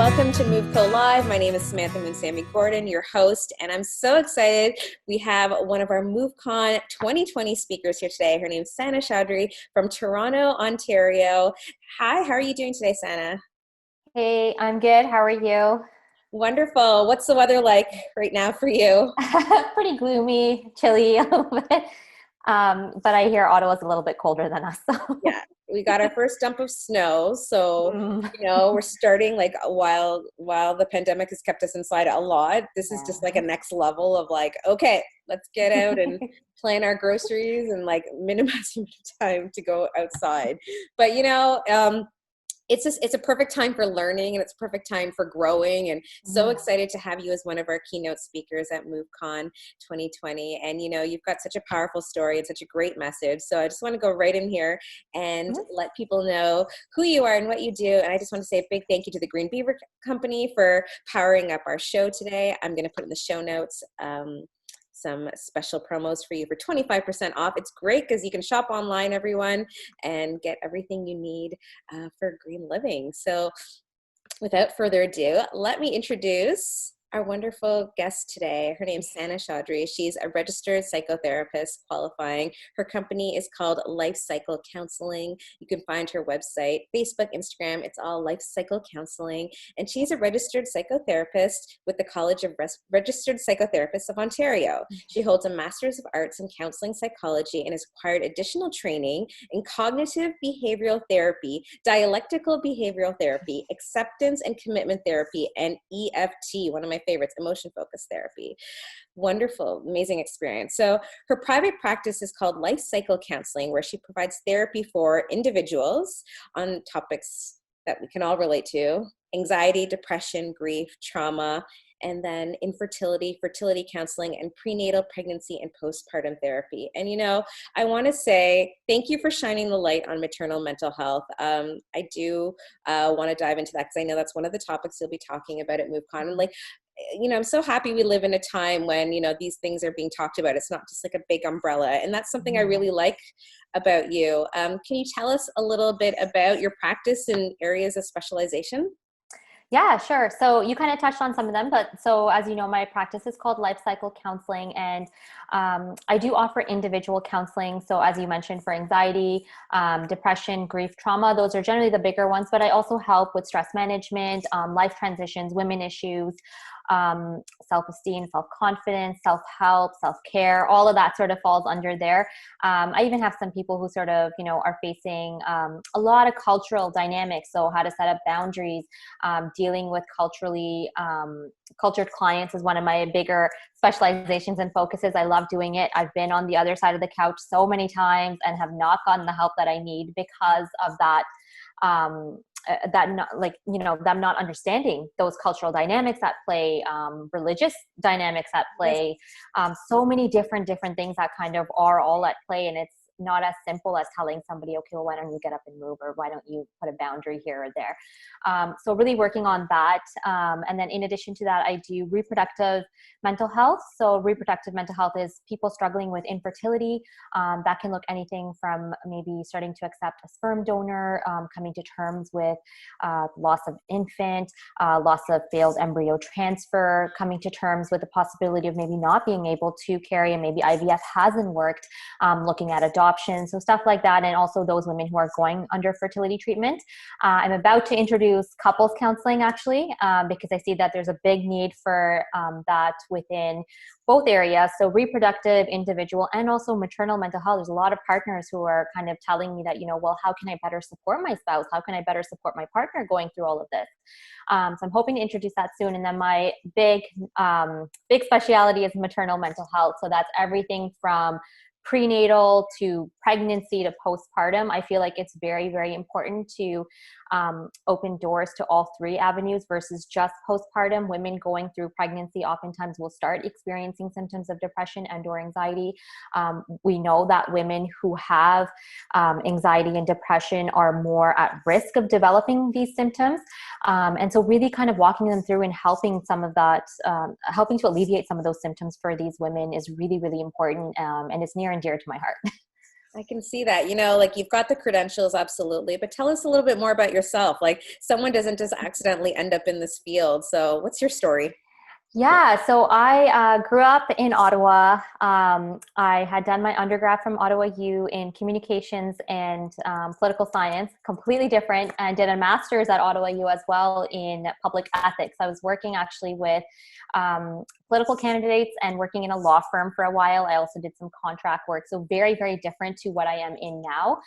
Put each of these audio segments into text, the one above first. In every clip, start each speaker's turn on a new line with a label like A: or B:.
A: welcome to MoveCo Live. My name is Samantha Moonsammy Gordon, your host, and I'm so excited. We have one of our MoveCon 2020 speakers here today. Her name is Sana Chaudhry from Toronto, Ontario. Hi, how are you doing today, Sana?
B: Hey, I'm good. How are you?
A: Wonderful. What's the weather like right now for you?
B: Pretty gloomy, chilly a little bit. But I hear Ottawa's a little bit colder than us. So.
A: Yeah, we got our first dump of snow. So,
B: Mm.
A: we're starting like while the pandemic has kept us inside a lot. This is just like a next level of like, okay, let's get out and plan our groceries and like minimizing time to go outside. But it's a perfect time for learning, and it's a perfect time for growing, and so excited to have you as one of our keynote speakers at MoveCon 2020. And you've got such a powerful story and such a great message, so I just want to go right in here and let people know who you are and what you do. And I just want to say a big thank you to the Green Beaver Company for powering up our show today. I'm going to put in the show notes some special promos for you for 25% off. It's great because you can shop online, everyone, and get everything you need for green living. So without further ado, let me introduce our wonderful guest today. Her name's Sana Chaudhry. She's a registered psychotherapist qualifying. Her company is called LifeCyle Counselling. You can find her website, Facebook, Instagram. It's all LifeCyle Counselling. And she's a registered psychotherapist with the College of Registered Psychotherapists of Ontario. She holds a Master's of Arts in Counselling Psychology and has acquired additional training in Cognitive Behavioural Therapy, Dialectical Behavioural Therapy, Acceptance and Commitment Therapy, and EFT, one of my favorites, emotion focused therapy. Wonderful, amazing experience. So her private practice is called LifeCyle Counselling, where she provides therapy for individuals on topics that we can all relate to: anxiety, depression, grief, trauma, and then infertility, fertility counseling, and prenatal pregnancy and postpartum therapy. And I want to say thank you for shining the light on maternal mental health. I do want to dive into that because I know that's one of the topics you'll be talking about at MoveCon. And I'm so happy we live in a time when, these things are being talked about. It's not just like a big umbrella. And that's something I really like about you. Can you tell us a little bit about your practice and areas of specialization?
B: Yeah, sure. So you kind of touched on some of them, but so as you know, my practice is called LifeCyle Counselling, and I do offer individual counseling. So as you mentioned, for anxiety, depression, grief, trauma, those are generally the bigger ones, but I also help with stress management, life transitions, women issues, self-esteem, self-confidence, self-help, self-care, all of that sort of falls under there. I even have some people who sort of, are facing a lot of cultural dynamics. So how to set up boundaries, dealing with cultured clients is one of my bigger specializations and focuses. I love doing it. I've been on the other side of the couch so many times and have not gotten the help that I need because of that. Them not understanding those cultural dynamics at play, religious dynamics at play, so many different things that kind of are all at play. And it's not as simple as telling somebody, okay, well, why don't you get up and move, or why don't you put a boundary here or there? So really working on that. And then in addition to that, I do reproductive mental health. So reproductive mental health is people struggling with infertility. That can look anything from maybe starting to accept a sperm donor, coming to terms with loss of infant, loss of failed embryo transfer, coming to terms with the possibility of maybe not being able to carry, and maybe IVF hasn't worked, looking at adoption. So stuff like that. And also those women who are going under fertility treatment. I'm about to introduce couples counseling actually, because I see that there's a big need for that within both areas. So reproductive, individual, and also maternal mental health. There's a lot of partners who are kind of telling me that, well, how can I better support my spouse? How can I better support my partner going through all of this? So I'm hoping to introduce that soon. And then my big specialty is maternal mental health. So that's everything from prenatal to pregnancy to postpartum. I feel like it's very, very important to open doors to all three avenues versus just postpartum. Women going through pregnancy oftentimes will start experiencing symptoms of depression and or anxiety. We know that women who have anxiety and depression are more at risk of developing these symptoms. And so really kind of walking them through and helping some of that, helping to alleviate some of those symptoms for these women is really, really important. And it's near and dear to my heart.
A: I can see that, like you've got the credentials, absolutely. But tell us a little bit more about yourself. Like someone doesn't just accidentally end up in this field. So what's your story?
B: Yeah, so I grew up in Ottawa. I had done my undergrad from Ottawa U in communications and political science, completely different, and did a master's at Ottawa U as well in public ethics. I was working actually with political candidates and working in a law firm for a while. I also did some contract work, so very, very different to what I am in now.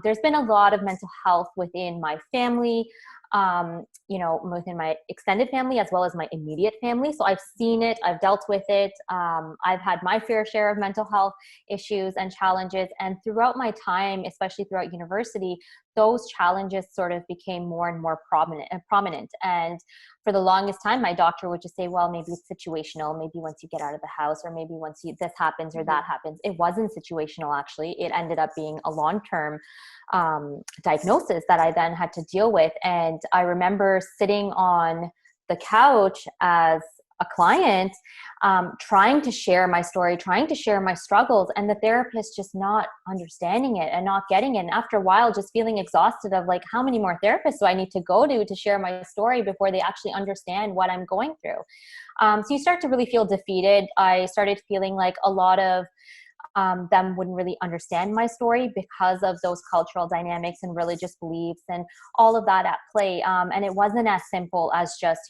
B: There's been a lot of mental health within my family, within my extended family as well as my immediate family. So I've seen it, I've dealt with it. I've had my fair share of mental health issues and challenges. And throughout my time, especially throughout university, those challenges sort of became more and more prominent. And for the longest time, my doctor would just say, well, maybe it's situational. Maybe once you get out of the house, or maybe once this happens or that happens. It wasn't situational, actually. It ended up being a long-term diagnosis that I then had to deal with. And I remember sitting on the couch as a client, trying to share my story, trying to share my struggles, and the therapist just not understanding it and not getting it. And after a while, just feeling exhausted of like, how many more therapists do I need to go to share my story before they actually understand what I'm going through? So you start to really feel defeated. I started feeling like a lot of them wouldn't really understand my story because of those cultural dynamics and religious beliefs and all of that at play. And it wasn't as simple as just,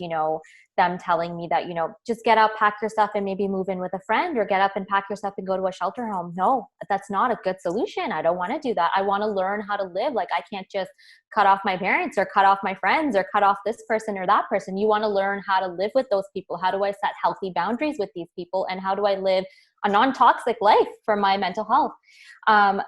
B: them telling me that, just get up, pack your stuff and maybe move in with a friend, or get up and pack your stuff and go to a shelter home. No, that's not a good solution. I don't want to do that. I want to learn how to live. Like, I can't just cut off my parents or cut off my friends or cut off this person or that person. You want to learn how to live with those people. How do I set healthy boundaries with these people? And how do I live a non-toxic life for my mental health?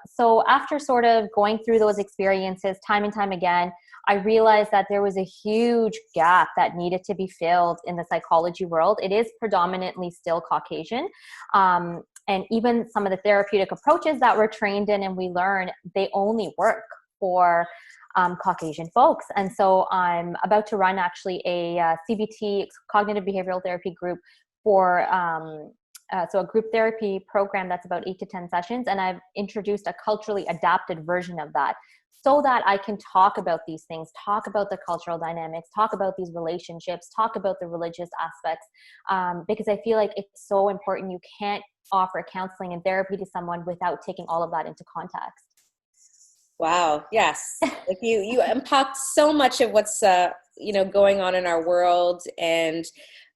B: So after sort of going through those experiences time and time again, I realized that there was a huge gap that needed to be filled in the psychology world. It is predominantly still Caucasian. And even some of the therapeutic approaches that we're trained in and we learn, they only work for Caucasian folks. And so I'm about to run actually a CBT, Cognitive Behavioral Therapy group for so a group therapy program that's about 8 to 10 sessions. And I've introduced a culturally adapted version of that so that I can talk about these things, talk about the cultural dynamics, talk about these relationships, talk about the religious aspects, because I feel like it's so important. You can't offer counseling and therapy to someone without taking all of that into context.
A: Wow. Yes. Like you impact so much of what's, going on in our world and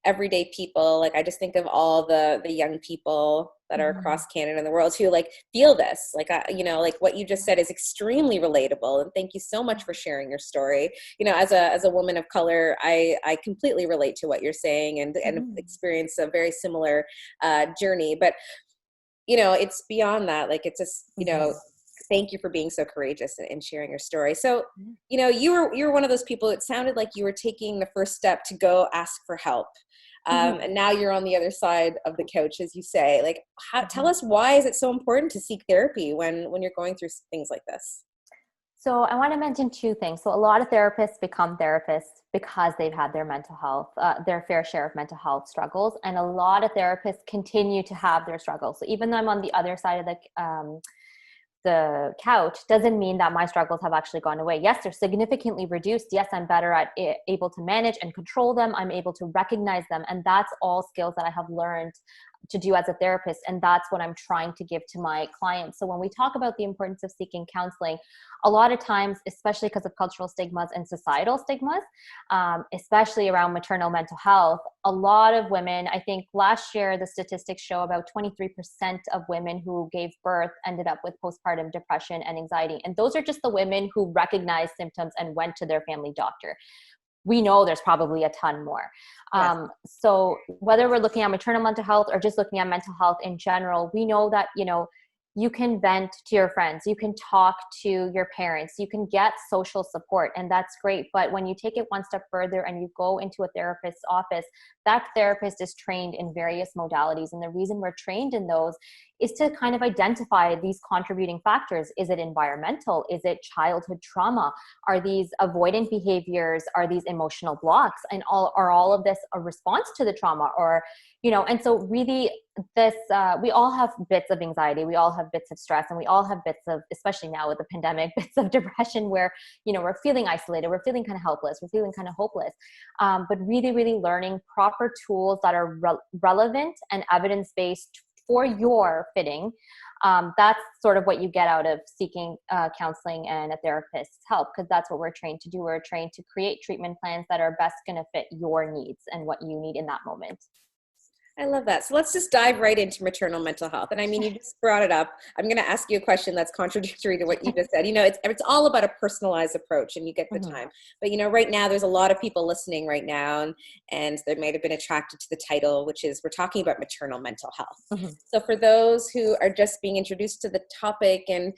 A: everyday people. Like, I just think of all the young people that are across Canada and the world who like feel this, like, like what you just said is extremely relatable. And thank you so much for sharing your story. As a woman of color, I completely relate to what you're saying and experience a very similar journey. But, it's beyond that. Like, it's just, thank you for being so courageous and sharing your story. So, you were one of those people, it sounded like you were taking the first step to go ask for help. And now you're on the other side of the couch, as you say. Like, tell us, why is it so important to seek therapy when you're going through things like this?
B: So I want to mention two things. So a lot of therapists become therapists because they've had their mental health, their fair share of mental health struggles. And a lot of therapists continue to have their struggles. So even though I'm on the other side of the couch, doesn't mean that my struggles have actually gone away. Yes, they're significantly reduced. Yes, I'm better at able to manage and control them. I'm able to recognize them. And that's all skills that I have learned to do as a therapist. And that's what I'm trying to give to my clients. So when we talk about the importance of seeking counseling, a lot of times, especially because of cultural stigmas and societal stigmas, especially around maternal mental health, a lot of women, I think last year, the statistics show about 23% of women who gave birth ended up with postpartum depression and anxiety. And those are just the women who recognized symptoms and went to their family doctor. We know there's probably a ton more. Yes. So whether we're looking at maternal mental health or just looking at mental health in general, we know that, you can vent to your friends, you can talk to your parents, you can get social support, and that's great. But when you take it one step further and you go into a therapist's office, that therapist is trained in various modalities. And the reason we're trained in those is to kind of identify these contributing factors. Is it environmental? Is it childhood trauma? Are these avoidant behaviors? Are these emotional blocks? And are all of this a response to the trauma? Or, and so really this, we all have bits of anxiety, we all have bits of stress, and we all have bits of, especially now with the pandemic, bits of depression where, we're feeling isolated, we're feeling kind of helpless, we're feeling kind of hopeless. But really, really learning proper tools that are relevant and evidence-based for your fitting. That's sort of what you get out of seeking counseling and a therapist's help, because that's what we're trained to do. We're trained to create treatment plans that are best going to fit your needs and what you need in that moment.
A: I love that. So let's just dive right into maternal mental health. And I mean, you just brought it up. I'm going to ask you a question that's contradictory to what you just said. It's all about a personalized approach, and you get the time. But, right now there's a lot of people listening right now, and they might have been attracted to the title, which is we're talking about maternal mental health. So for those who are just being introduced to the topic, and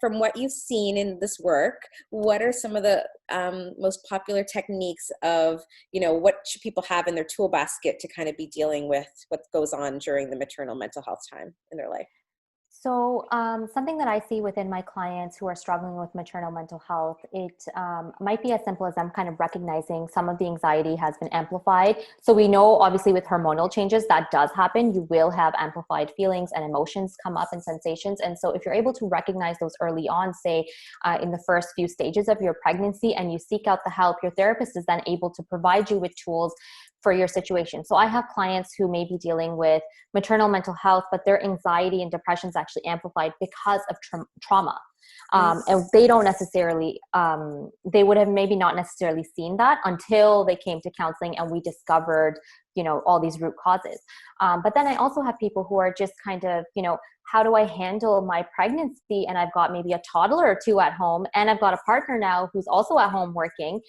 A: from what you've seen in this work, what are some of the most popular techniques of, what should people have in their tool basket to kind of be dealing with what goes on during the maternal mental health time in their life?
B: So something that I see within my clients who are struggling with maternal mental health, it might be as simple as them kind of recognizing some of the anxiety has been amplified. So we know obviously with hormonal changes that does happen. You will have amplified feelings and emotions come up and sensations. And so if you're able to recognize those early on, say in the first few stages of your pregnancy, and you seek out the help, your therapist is then able to provide you with tools for your situation. So I have clients who may be dealing with maternal mental health, but their anxiety and depression is actually amplified because of trauma. And they don't necessarily, they would have maybe not necessarily seen that until they came to counseling and we discovered, all these root causes. But then I also have people who are just kind of, how do I handle my pregnancy? And I've got maybe a toddler or two at home, and I've got a partner now who's also at home working.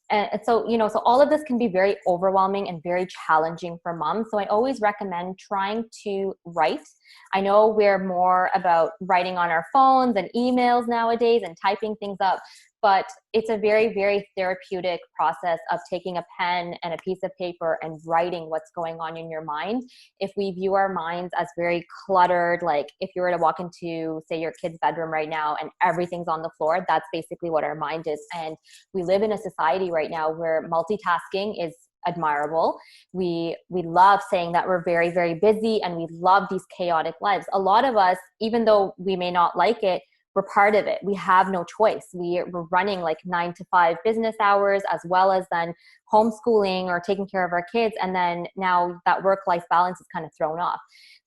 B: And so, so all of this can be very overwhelming and very challenging for moms. So I always recommend trying to write. I know we're more about writing on our phones and emails nowadays and typing things up, but it's a very, very therapeutic process of taking a pen and a piece of paper and writing what's going on in your mind. If we view our minds as very cluttered, like if you were to walk into, say, your kid's bedroom right now and everything's on the floor, that's basically what our mind is. And we live in a society right now where multitasking is admirable. We love saying that we're very, very busy, and we love these chaotic lives. A lot of us, even though we may not like it, we're part of it. We have no choice. We're running like 9 to 5 business hours, as well as then homeschooling or taking care of our kids. And then now that work-life balance is kind of thrown off.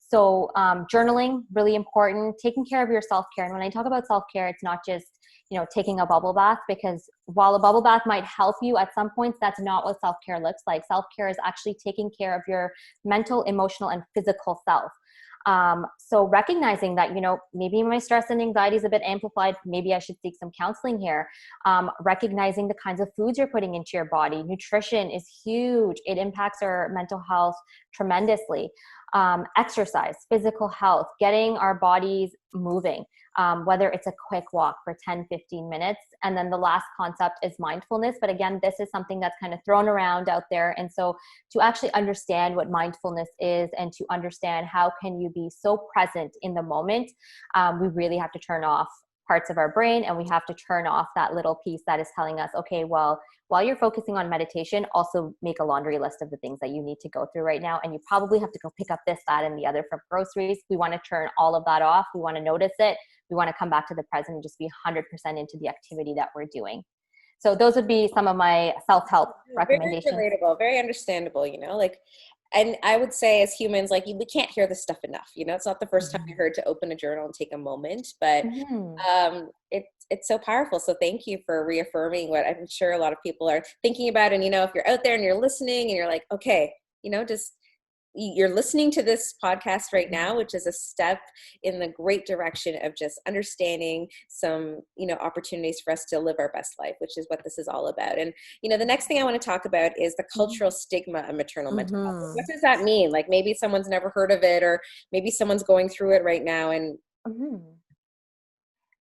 B: So journaling, really important. Taking care of your self-care. And when I talk about self-care, it's not just, taking a bubble bath, because while a bubble bath might help you at some points, that's not what self-care looks like. Self-care is actually taking care of your mental, emotional, and physical self. So recognizing that, maybe my stress and anxiety is a bit amplified. Maybe I should seek some counseling here. Recognizing the kinds of foods you're putting into your body. Nutrition is huge. It impacts our mental health tremendously. Exercise, physical health, getting our bodies moving, whether it's a quick walk for 10, 15 minutes. And then the last concept is mindfulness. But again, this is something that's kind of thrown around out there. And so to actually understand what mindfulness is and to understand how can you be so present in the moment, we really have to turn off parts of our brain, and we have to turn off that little piece that is telling us, okay, well, while you're focusing on meditation, also make a laundry list of the things that you need to go through right now. And you probably have to go pick up this, that, and the other from groceries. We want to turn all of that off. We want to notice it. We want to come back to the present and just be 100% into the activity that we're doing. So those would be some of my self-help recommendations.
A: Very relatable, very understandable, and I would say as humans, we can't hear this stuff enough. It's not the first time I heard to open a journal and take a moment, but it's so powerful. So thank you for reaffirming what I'm sure a lot of people are thinking about. And, if you're out there and you're listening and you're like, okay, you're listening to this podcast right now, which is a step in the great direction of just understanding some, opportunities for us to live our best life, which is what this is all about. And, the next thing I want to talk about is the cultural stigma of maternal mental health. What does that mean? Like maybe someone's never heard of it, or maybe someone's going through it right now. And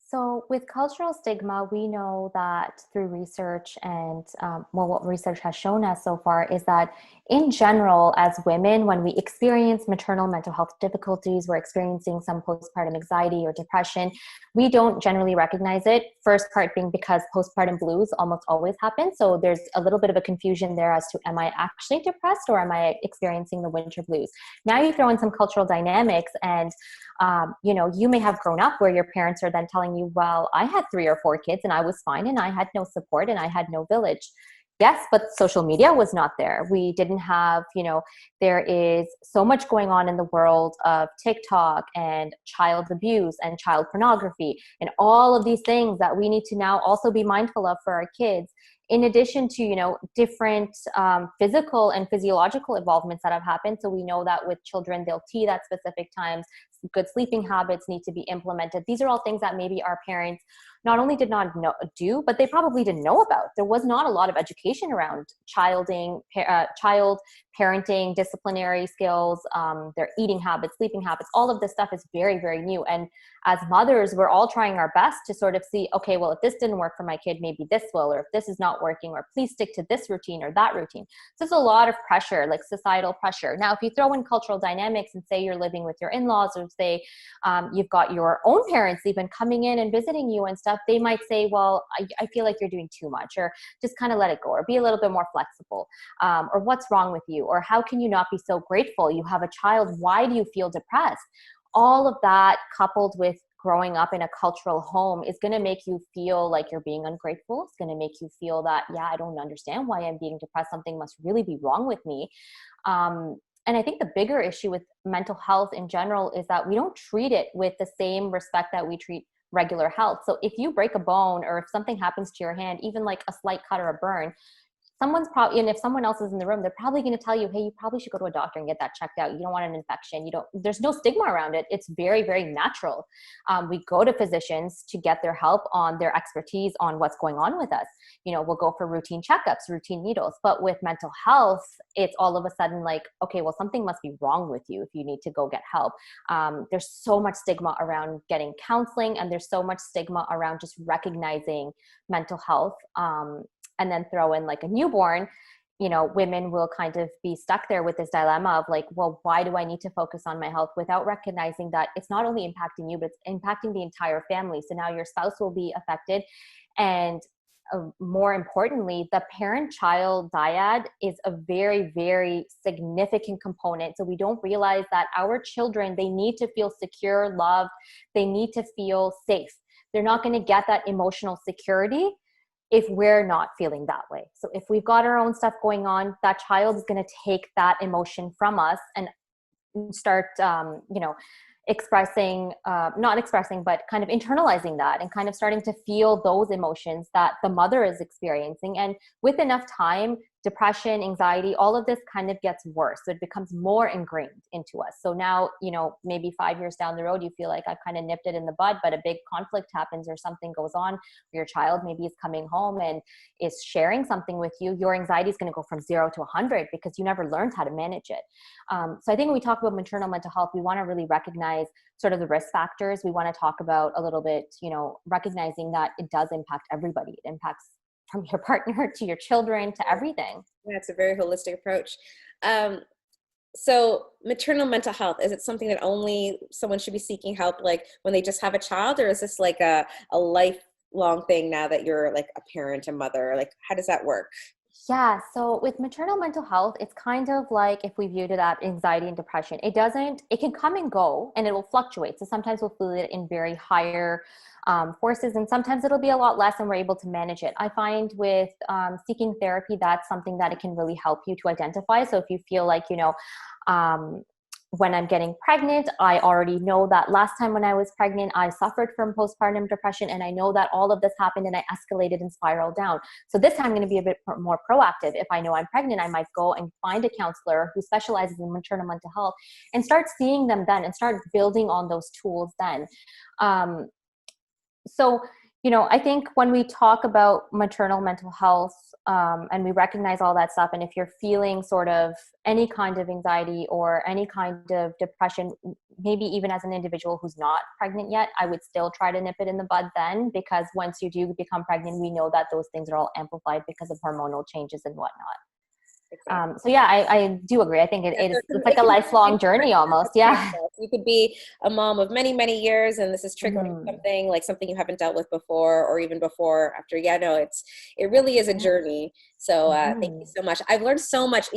B: So with cultural stigma, we know that through research and what research has shown us so far is that in general, as women, when we experience maternal mental health difficulties, we're experiencing some postpartum anxiety or depression, we don't generally recognize it. First part being because postpartum blues almost always happen. So there's a little bit of a confusion there as to, am I actually depressed or am I experiencing the winter blues? Now you throw in some cultural dynamics and you may have grown up where your parents are then telling you, well, I had 3 or 4 kids and I was fine and I had no support and I had no village. Yes, but social media was not there. We didn't have, there is so much going on in the world of TikTok and child abuse and child pornography and all of these things that we need to now also be mindful of for our kids. In addition to, different physical and physiological involvements that have happened. So we know that with children, they'll teeth at specific times. Good sleeping habits need to be implemented. These are all things that maybe our parents not only did not do, but they probably didn't know about. There was not a lot of education around child parenting, disciplinary skills, their eating habits, sleeping habits. All of this stuff is very, very new. And as mothers, we're all trying our best to sort of see, okay, well, if this didn't work for my kid, maybe this will, or if this is not working, or please stick to this routine or that routine. So there's a lot of pressure, like societal pressure. Now, if you throw in cultural dynamics and say you're living with your in-laws, or say you've got your own parents even coming in and visiting you and stuff, they might say, well, I feel like you're doing too much, or just kind of let it go, or be a little bit more flexible, or what's wrong with you, or how can you not be so grateful? You have a child. Why do you feel depressed? All of that coupled with growing up in a cultural home is going to make you feel like you're being ungrateful. It's going to make you feel that, yeah, I don't understand why I'm being depressed. Something must really be wrong with me. And I think the bigger issue with mental health in general is that we don't treat it with the same respect that we treat regular health. So if you break a bone or if something happens to your hand, even like a slight cut or a burn, someone's probably, and if someone else is in the room, they're probably going to tell you, hey, you probably should go to a doctor and get that checked out. You don't want an infection. There's no stigma around it. It's very, very natural. We go to physicians to get their help on their expertise on what's going on with us. We'll go for routine checkups, routine needles. But with mental health, it's all of a sudden like, okay, well, something must be wrong with you if you need to go get help. There's so much stigma around getting counseling, and there's so much stigma around just recognizing mental health. And then throw in like a newborn, women will kind of be stuck there with this dilemma of like, well, why do I need to focus on my health, without recognizing that it's not only impacting you, but it's impacting the entire family. So now your spouse will be affected. And more importantly, the parent-child dyad is a very, very significant component. So we don't realize that our children, they need to feel secure, loved. They need to feel safe. They're not going to get that emotional security if we're not feeling that way. So if we've got our own stuff going on, that child is going to take that emotion from us and start, not expressing, but kind of internalizing that and kind of starting to feel those emotions that the mother is experiencing. And with enough time, depression, anxiety, all of this kind of gets worse. So it becomes more ingrained into us. So now, maybe 5 years down the road, you feel like I've kind of nipped it in the bud, but a big conflict happens or something goes on where your child maybe is coming home and is sharing something with you. Your anxiety is going to go from 0 to 100 because you never learned how to manage it. So I think when we talk about maternal mental health, we want to really recognize sort of the risk factors. We want to talk about a little bit, recognizing that it does impact everybody. It impacts from your partner to your children to everything.
A: Yeah, it's a very holistic approach. So maternal mental health, is it something that only someone should be seeking help like when they just have a child, or is this like a lifelong thing now that you're like a parent, a mother? Like, how does that work?
B: Yeah. So with maternal mental health, it's kind of like if we viewed it at anxiety and depression, it can come and go and it will fluctuate. So sometimes we'll feel it in very higher forces, and sometimes it'll be a lot less and we're able to manage it. I find with seeking therapy, that's something that it can really help you to identify. So if you feel like, when I'm getting pregnant, I already know that last time when I was pregnant, I suffered from postpartum depression, and I know that all of this happened and I escalated and spiraled down. So this time I'm going to be a bit more proactive. If I know I'm pregnant, I might go and find a counselor who specializes in maternal mental health and start seeing them then and start building on those tools then. So, I think when we talk about maternal mental health and we recognize all that stuff, and if you're feeling sort of any kind of anxiety or any kind of depression, maybe even as an individual who's not pregnant yet, I would still try to nip it in the bud then, because once you do become pregnant, we know that those things are all amplified because of hormonal changes and whatnot.
A: Exactly.
B: So yeah, I do agree. I think it's like a
A: can be
B: lifelong journey almost. Yeah.
A: You could be a mom of many, many years, and this is triggering something like something you haven't dealt with before, or even before, after. Yeah, no, it really is a journey. So thank you so much. I've learned so much.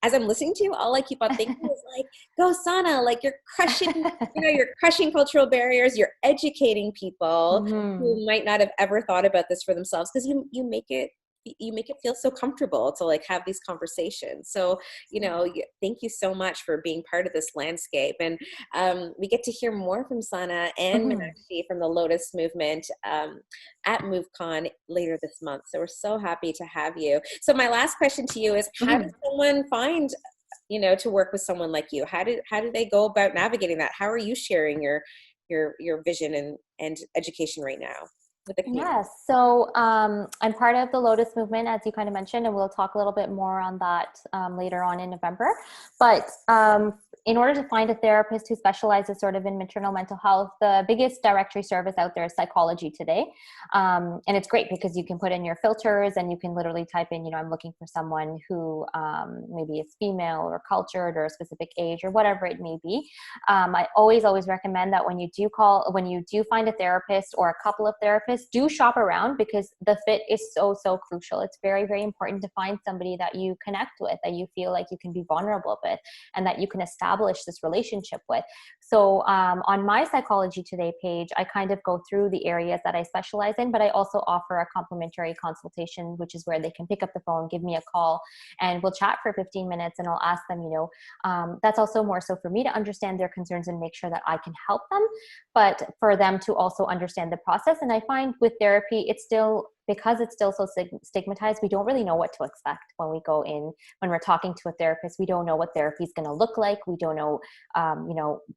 A: As I'm listening to you, all I keep on thinking is like, go Sana, like you're crushing, you're crushing cultural barriers. You're educating people who might not have ever thought about this for themselves, because you make it feel so comfortable to like have these conversations. So, thank you so much for being part of this landscape. And we get to hear more from Sana and Meenakshi from the Lotus Movement at MoveCon later this month. So we're so happy to have you. So my last question to you is, how does someone find, to work with someone like you? How do they go about navigating that? How are you sharing your vision and education right now with the community?
B: Yes. So I'm part of the Lotus Movement, as you kind of mentioned, and we'll talk a little bit more on that later on in November. But in order to find a therapist who specializes sort of in maternal mental health, the biggest directory service out there is Psychology Today. And it's great because you can put in your filters and you can literally type in, I'm looking for someone who maybe is female or cultured or a specific age or whatever it may be. I always recommend that when you do find a therapist or a couple of therapists, do shop around, because the fit is so crucial. It's very, very important to find somebody that you connect with, that you feel like you can be vulnerable with, and that you can establish this relationship with. So on my Psychology Today page, I kind of go through the areas that I specialize in, but I also offer a complimentary consultation, which is where they can pick up the phone, give me a call, and we'll chat for 15 minutes, and I'll ask them, that's also more so for me to understand their concerns and make sure that I can help them, but for them to also understand the process. And I find with therapy, because it's still so stigmatized, we don't really know what to expect when we go in. When we're talking to a therapist, we don't know what therapy is going to look like. We don't know,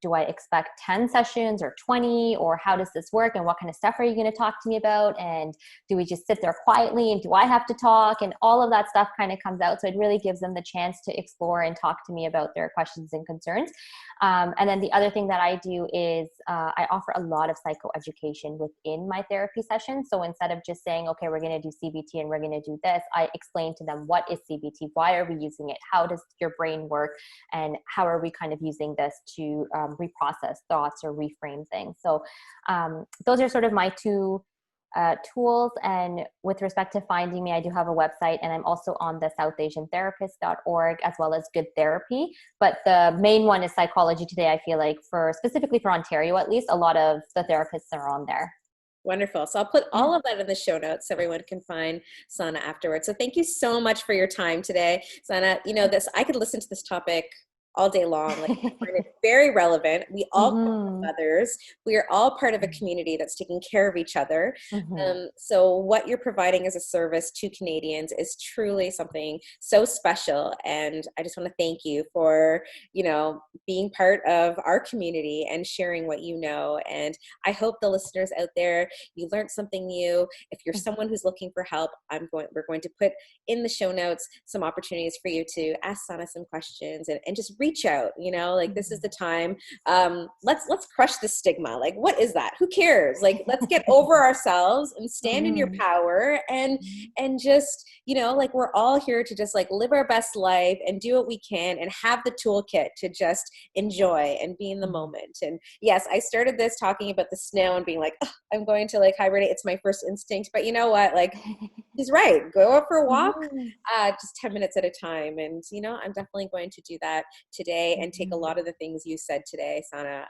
B: do I expect 10 sessions or 20, or how does this work? And what kind of stuff are you going to talk to me about? And do we just sit there quietly, and do I have to talk? And all of that stuff kind of comes out. So it really gives them the chance to explore and talk to me about their questions and concerns. And then the other thing that I do is I offer a lot of psychoeducation within my therapy session. So instead of just saying, okay, we're going to do CBT and we're going to do this, I explain to them, what is CBT? Why are we using it? How does your brain work? And how are we kind of using this to reprocess thoughts or reframe things? So those are sort of my two tools. And with respect to finding me, I do have a website, and I'm also on the southasiantherapist.org, as well as Good Therapy. But the main one is Psychology Today. I feel like specifically for Ontario, at least, a lot of the therapists are on there.
A: Wonderful. So I'll put all of that in the show notes so everyone can find Sana afterwards. So thank you so much for your time today, Sana. I could listen to this topic all day long. Like, I find it very relevant. We all come from others. We are all part of a community that's taking care of each other. So what you're providing as a service to Canadians is truly something so special. And I just want to thank you for, being part of our community and sharing what you know. And I hope the listeners out there, you learned something new. If you're someone who's looking for help, we're going to put in the show notes some opportunities for you to ask Sana some questions and just reach out, this is the time. Let's crush the stigma. Like, what is that? Who cares? Like, let's get over ourselves and stand in your power and just, we're all here to just like live our best life and do what we can and have the toolkit to just enjoy and be in the moment. And yes, I started this talking about the snow and being like, oh, I'm going to like hibernate. It's my first instinct, but you know what? Like, he's right. Go out for a walk, just 10 minutes at a time. And, I'm definitely going to do that today and take a lot of the things you said today, Sana,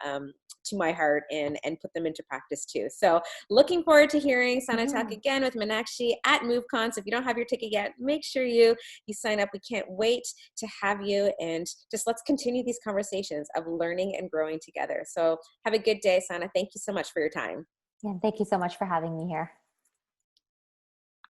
A: to my heart and put them into practice too. So looking forward to hearing Sana talk again with Meenakshi at MoveCon. So if you don't have your ticket yet, make sure you sign up. We can't wait to have you, and just let's continue these conversations of learning and growing together. So have a good day, Sana. Thank you so much for your time.
B: Yeah, thank you so much for having me here.